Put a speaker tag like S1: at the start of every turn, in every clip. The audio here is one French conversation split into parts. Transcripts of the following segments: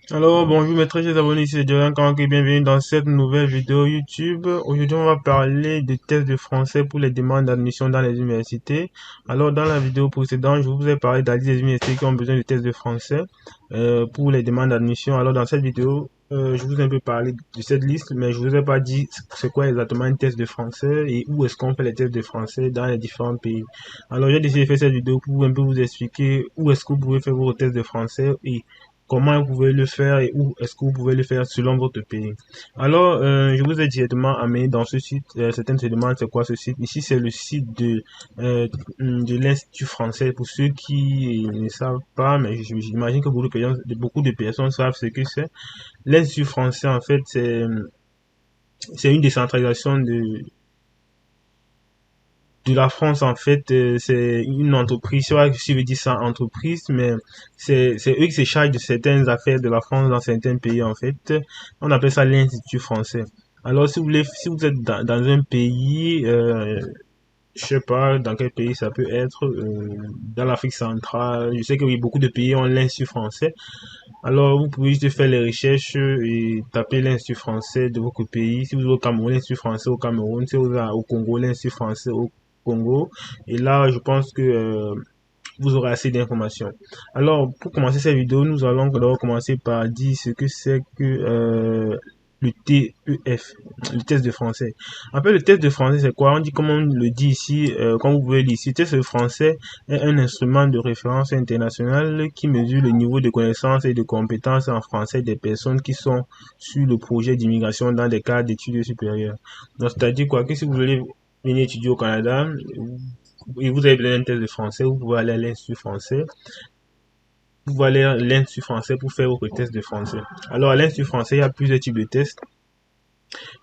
S1: Alors, bonjour mes très chers abonnés, c'est Jolan Kank et bienvenue dans cette nouvelle vidéo YouTube. Aujourd'hui, on va parler des tests de français pour les demandes d'admission dans les universités. Alors, dans la vidéo précédente, je vous ai parlé de la liste des universités qui ont besoin de tests de français pour les demandes d'admission. Alors, dans cette vidéo, je vous ai un peu parlé de cette liste, mais je vous ai pas dit c'est quoi exactement un test de français et où est-ce qu'on fait les tests de français dans les différents pays. Alors, j'ai décidé de faire cette vidéo pour un peu vous expliquer où est-ce que vous pouvez faire vos tests de français et comment vous pouvez le faire et où est-ce que vous pouvez le faire selon votre pays. Alors, je vous ai directement amené dans ce site. Certaines se demandent c'est quoi ce site. Ici, c'est le site de l'Institut français. Pour ceux qui ne savent pas, mais j'imagine que beaucoup de personnes savent ce que c'est. L'Institut français, en fait, c'est une décentralisation de la France, en fait. C'est une entreprise, c'est vrai que je veux dire ça entreprise, mais c'est eux qui se chargent de certaines affaires de la France dans certains pays, en fait. On appelle ça l'Institut français. Alors, si vous êtes dans un pays, je sais pas dans quel pays ça peut être, dans l'Afrique centrale, je sais que oui, beaucoup de pays ont l'Institut français. Alors, vous pouvez juste faire les recherches et taper l'Institut français de votre pays. Si vous êtes au Cameroun, l'Institut français au Cameroun. Si vous êtes au Congo, l'Institut français au Congo. Et là, je pense que vous aurez assez d'informations. Alors, pour commencer cette vidéo, nous allons d'abord commencer par dire ce que c'est que le TEF, le test de français. En fait, le test de français, c'est quoi? On dit, comme on le dit ici, comme vous pouvez le lire ici, le test de français est un instrument de référence international qui mesure le niveau de connaissance et de compétences en français des personnes qui sont sur le projet d'immigration dans des cadres d'études supérieures. Donc, c'est-à-dire quoi? Que si vous voulez venir étudier au Canada, et vous avez besoin d'un test de français, vous pouvez aller à l'Institut français. Vous pouvez aller à l'Institut français pour faire votre test de français. Alors, à l'Institut français, il y a plusieurs types de tests.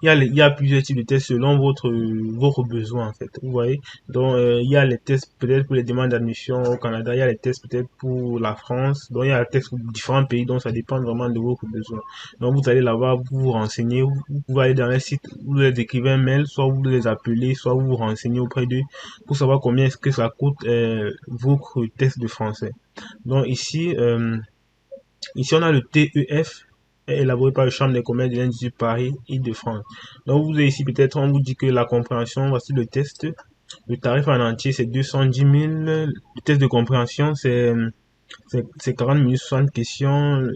S1: Il y a plusieurs types de tests selon votre besoin, en fait. Vous voyez? Donc, il y a les tests peut-être pour les demandes d'admission au Canada. Il y a les tests peut-être pour la France. Donc, il y a les tests pour différents pays. Donc, ça dépend vraiment de votre besoin. Donc, vous allez là-bas, vous vous renseignez. Vous pouvez aller dans les sites, vous les écrivez un mail, soit vous les appelez, soit vous vous renseignez auprès d'eux pour savoir combien est-ce que ça coûte votre test de français. Donc, ici, on a le TEF élaboré par le Chambre des commerces de l'Institut Paris Île-de-France. Donc, vous avez ici, peut-être, on vous dit que la compréhension, voici le test. Le tarif en entier, c'est 210 000. Le test de compréhension, c'est 40 minutes, 60 questions,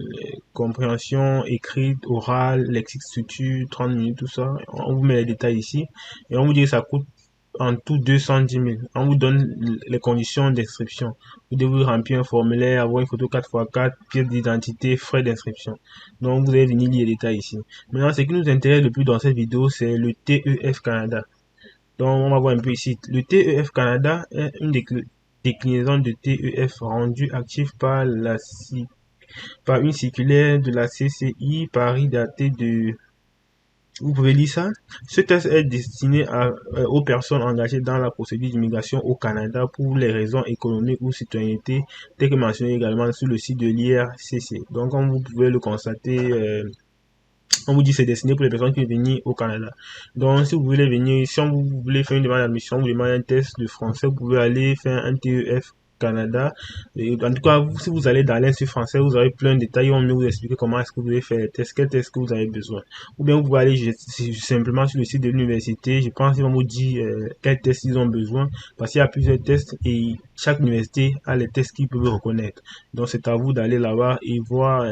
S1: compréhension écrite, orale, lexique, structure, 30 minutes, tout ça. On vous met les détails ici. Et on vous dit que ça coûte en tout 210 000. On vous donne les conditions d'inscription. Vous devez remplir un formulaire, avoir une photo 4x4, pièce d'identité, frais d'inscription. Donc, vous allez venir lire les détails ici. Maintenant, ce qui nous intéresse le plus dans cette vidéo, c'est le TEF Canada. Donc, on va voir un peu ici. Le TEF Canada est une déclinaison de TEF rendue active par une circulaire de la CCI Paris datée de... Vous pouvez lire ça. Ce test est destiné aux personnes engagées dans la procédure d'immigration au Canada pour les raisons économiques ou citoyenneté, tel que mentionné également sur le site de l'IRCC. Donc, comme vous pouvez le constater, on vous dit que c'est destiné pour les personnes qui veulent venir au Canada. Donc, si vous voulez venir, si vous voulez faire une demande d'admission, vous demandez un test de français, vous pouvez aller faire un TEF Canada. Et en tout cas, si vous allez dans l'Institut français, vous aurez plein de détails. On va vous expliquer comment est-ce que vous allez faire les tests, quel test que vous avez besoin. Ou bien vous pouvez aller simplement sur le site de l'université. Je pense qu'ils vont vous dire quels tests ils ont besoin. Parce qu'il y a plusieurs tests et chaque université a les tests qu'ils peuvent reconnaître. Donc, c'est à vous d'aller là-bas et voir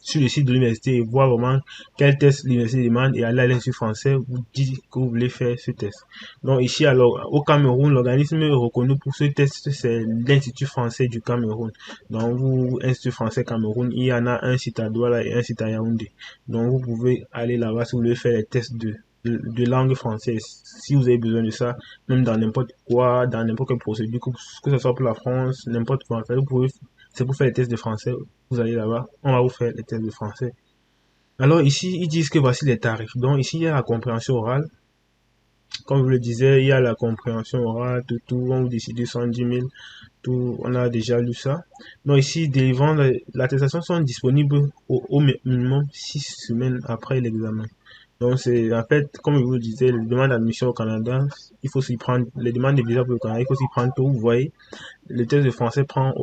S1: sur le site de l'université et voir vraiment quel test l'université demande et aller à l'Institut français vous dit que vous voulez faire ce test. Donc ici, alors, au Cameroun, l'organisme reconnu pour ce test, c'est l'Institut français du Cameroun. Donc, vous, Institut français Cameroun, il y en a un site à Douala et un site à Yaoundé. Donc, vous pouvez aller là-bas si vous voulez faire les tests de langue française, si vous avez besoin de ça, même dans n'importe quoi, dans n'importe quelle procédure, que ce soit pour la France, n'importe quoi, vous pouvez, c'est pour faire les tests de français, vous allez là-bas, on va vous faire les tests de français. Alors ici, ils disent que voici les tarifs. Donc ici, il y a la compréhension orale. Comme je le disais, il y a la compréhension orale, tout, on vous dit 210 000, tout, on a déjà lu ça. Donc ici, délivrant, l'attestation sont disponibles au minimum 6 semaines après l'examen. Donc c'est en fait, comme je vous le disais, les demandes d'admission au Canada, il faut s'y prendre, les demandes de visa pour le Canada, il faut s'y prendre tôt. Vous voyez, le test de français prend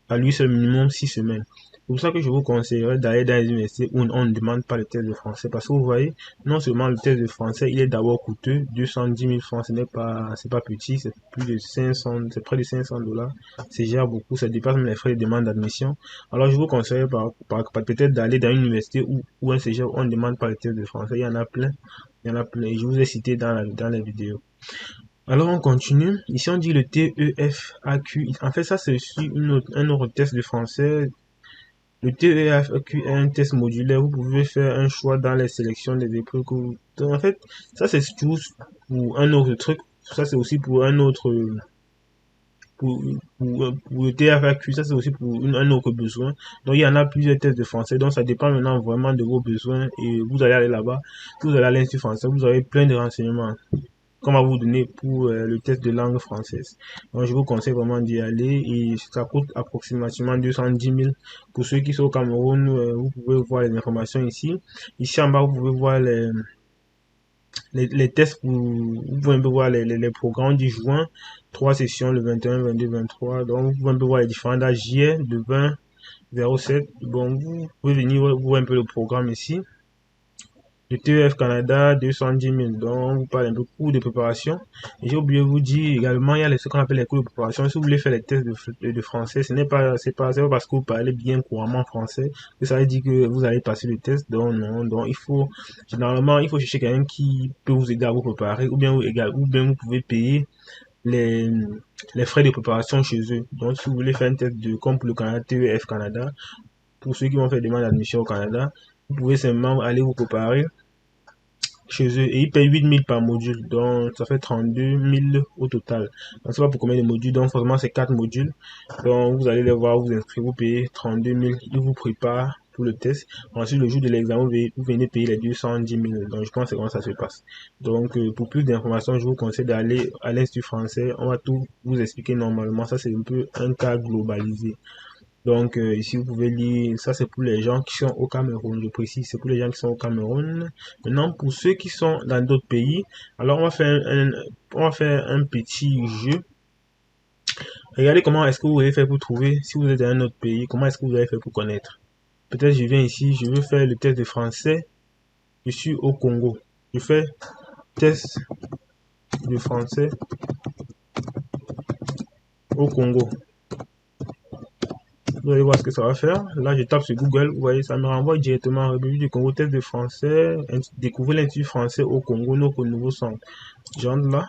S1: à lui seul minimum 6 semaines. C'est pour ça que je vous conseillerais d'aller dans les universités où on ne demande pas le test de français. Parce que vous voyez, non seulement le test de français, il est d'abord coûteux, 210 000 francs, c'est pas petit, c'est plus de 500, c'est près de 500 dollars. C'est gère beaucoup, ça dépasse même les frais de demande d'admission. Alors je vous conseille peut-être d'aller dans une université ou un cégep où on ne demande pas le test de français. Il y en a plein. Il y en a plein. Et je vous ai cité dans la vidéo. Alors on continue. Ici on dit le TEFAQ. En fait ça c'est aussi un autre test de français. Le TEFAQ est un test modulaire. Vous pouvez faire un choix dans les sélections des épreuves que vous... Donc, en fait ça c'est tous pour un autre truc. Ça c'est aussi pour un autre... Pour le TFAQ, ça c'est aussi pour un autre besoin. Donc il y en a plusieurs tests de français. Donc ça dépend maintenant vraiment de vos besoins. Et vous allez aller là-bas. Vous allez à l'Institut français. Vous aurez plein de renseignements qu'on va vous donner pour le test de langue française. Donc, je vous conseille vraiment d'y aller et ça coûte approximativement 210 000. Pour ceux qui sont au Cameroun, vous pouvez voir les informations ici. Ici en bas, vous pouvez voir les tests, vous pouvez un peu voir les programmes du juin. 3 sessions, le 21, 22, 23. Donc, vous pouvez un peu voir les différents dates JR, de 20, 07. Bon, vous pouvez venir voir un peu le programme ici. Le TEF Canada, 210 000. Donc, on vous parle un peu cours de préparation. Et j'ai oublié de vous dire également, il y a ce qu'on appelle les cours de préparation. Si vous voulez faire les tests de français, c'est pas parce que vous parlez bien couramment français que ça veut dire que vous allez passer le test. Donc, non. Donc, généralement, il faut chercher quelqu'un qui peut vous aider à vous préparer ou bien vous pouvez payer les, les frais de préparation chez eux. Donc, si vous voulez faire un test comme pour le Canada, TEF Canada, pour ceux qui vont faire demande d'admission au Canada, vous pouvez simplement aller vous préparer chez eux et ils payent 8 000 par module, donc ça fait 32 000 au total. Donc c'est pas pour combien de modules, donc forcément c'est 4 modules. Donc vous allez les voir, vous inscrivez, vous payez 32 000, ils vous préparent pour le test. Ensuite le jour de l'examen, vous venez payer les 210 000. Donc je pense que c'est comment ça se passe. Donc pour plus d'informations, je vous conseille d'aller à l'Institut français, on va tout vous expliquer normalement. Ça c'est un peu un cas globalisé. Donc ici vous pouvez lire, ça c'est pour les gens qui sont au Cameroun, je précise, c'est pour les gens qui sont au Cameroun. Maintenant pour ceux qui sont dans d'autres pays, alors on va faire un petit jeu. Regardez comment est-ce que vous avez fait pour trouver, si vous êtes dans un autre pays, comment est-ce que vous avez fait pour connaître. Peut-être je viens ici, je veux faire le test de français, je suis au Congo. Je fais test de français au Congo. Vous allez voir ce que ça va faire. Là, je tape sur Google. Vous voyez, ça me renvoie directement à la République du Congo, test de français. Découvrir l'Institut français au Congo, nos nouveaux centres. J'entre là.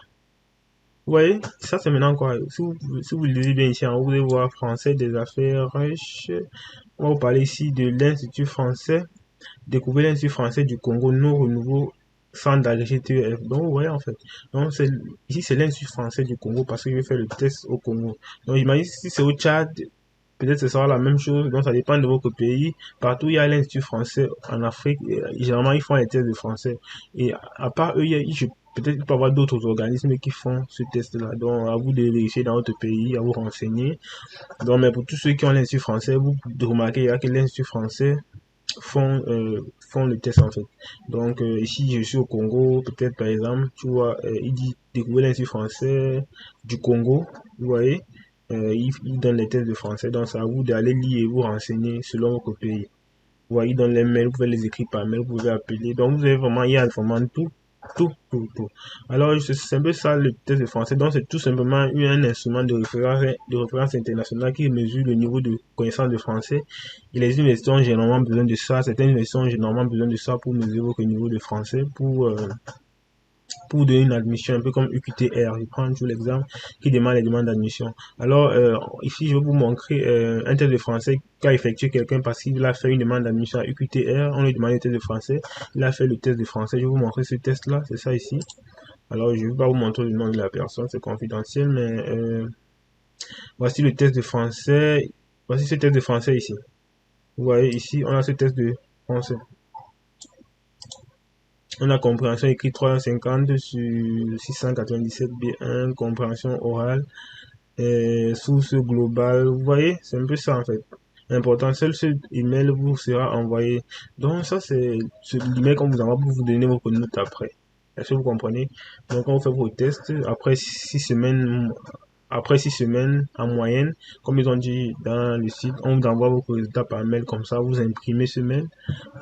S1: Vous voyez, ça c'est maintenant quoi. Si vous lisez bien ici, vous allez voir français des affaires riches. On va vous parler ici de l'Institut français. Découvrir l'Institut français du Congo, nos nouveaux centres d'agrégé TEF. Donc, vous voyez en fait. Donc, ici, c'est l'Institut français du Congo parce que je vais faire le test au Congo. Donc, j'imagine si c'est au Tchad, peut-être ce sera la même chose, donc ça dépend de votre pays. Partout, il y a l'Institut français en Afrique. Et, généralement, ils font les tests de français. Et à part eux, peut-être qu'il peut y avoir d'autres organismes qui font ce test-là. Donc, à vous de vérifier dans votre pays, à vous renseigner. Donc, mais pour tous ceux qui ont l'Institut français, vous remarquez que l'Institut français font le test en fait. Donc, ici, je suis au Congo, peut-être par exemple, tu vois, il dit découvrir l'Institut français du Congo, vous voyez. Il donne les tests de français, donc c'est à vous d'aller lire et vous renseigner selon votre pays. Vous voyez, il donne les mails, vous pouvez les écrire par mail, vous pouvez appeler. Donc vous avez vraiment, il y a vraiment tout. Alors c'est un peu ça le test de français. Donc c'est tout simplement un instrument de référence internationale qui mesure le niveau de connaissance de français. Et les universités ont généralement besoin de ça. Certaines universités ont généralement besoin de ça pour mesurer votre niveau de français, pour donner une admission, un peu comme UQTR, je prends toujours l'exemple, qui demande les demandes d'admission. Alors, ici, je vais vous montrer un test de français qu'a effectué quelqu'un parce qu'il a fait une demande d'admission à UQTR, on lui demande le test de français, il a fait le test de français, je vais vous montrer ce test-là, c'est ça ici. Alors, je ne vais pas vous montrer le nom de la personne, c'est confidentiel, mais voici le test de français, voici ce test de français ici. Vous voyez, ici, on a ce test de français. On a compréhension écrite 350 sur 697 B1, compréhension orale, source globale. Vous voyez, c'est un peu ça en fait. Important, seul ce email vous sera envoyé. Donc ça, c'est l'email qu'on vous envoie pour vous donner vos notes après. Est-ce que vous comprenez? Donc quand vous faites vos tests, après 6 semaines en moyenne, comme ils ont dit dans le site, on vous envoie vos résultats par mail comme ça, vous imprimez ce mail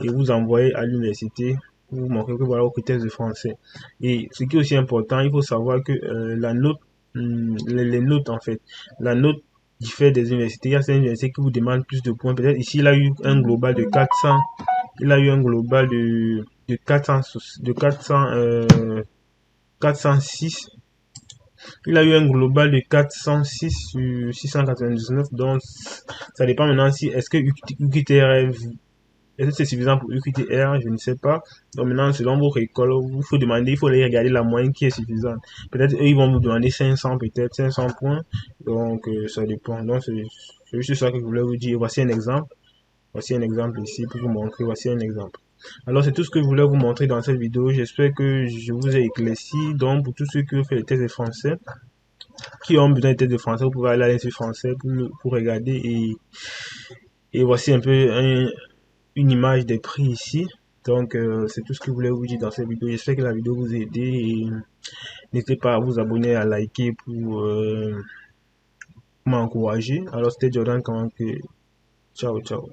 S1: et vous envoyez à l'université pour vous montrer que voilà vos critères de français. Et ce qui est aussi important, il faut savoir que la note, les notes en fait, la note diffère des universités. Il y a certaines universités qui vous demandent plus de points. Peut-être ici, il a eu un global de 400, il a eu un global de 400, de 400, 406. Il a eu un global de 406 sur 699. Donc, ça dépend maintenant si est-ce que UQTR est-ce que c'est suffisant pour UQTR, je ne sais pas. Donc maintenant, selon votre école, il faut aller regarder la moyenne qui est suffisante. Peut-être eux, ils vont vous demander 500, peut-être 500 points. Donc ça dépend. Donc c'est juste ça que je voulais vous dire. Voici un exemple. Voici un exemple ici pour vous montrer. Voici un exemple. Alors c'est tout ce que je voulais vous montrer dans cette vidéo. J'espère que je vous ai éclairci. Donc pour tous ceux qui ont fait les tests de français, qui ont besoin de tests de français, vous pouvez aller à l'Institut français pour regarder et voici un peu une image des prix ici. Donc, c'est tout ce que je voulais vous dire dans cette vidéo. J'espère que la vidéo vous a aidé et n'hésitez pas à vous abonner, à liker pour m'encourager. Alors, c'était Jordan comment que... Ciao, ciao.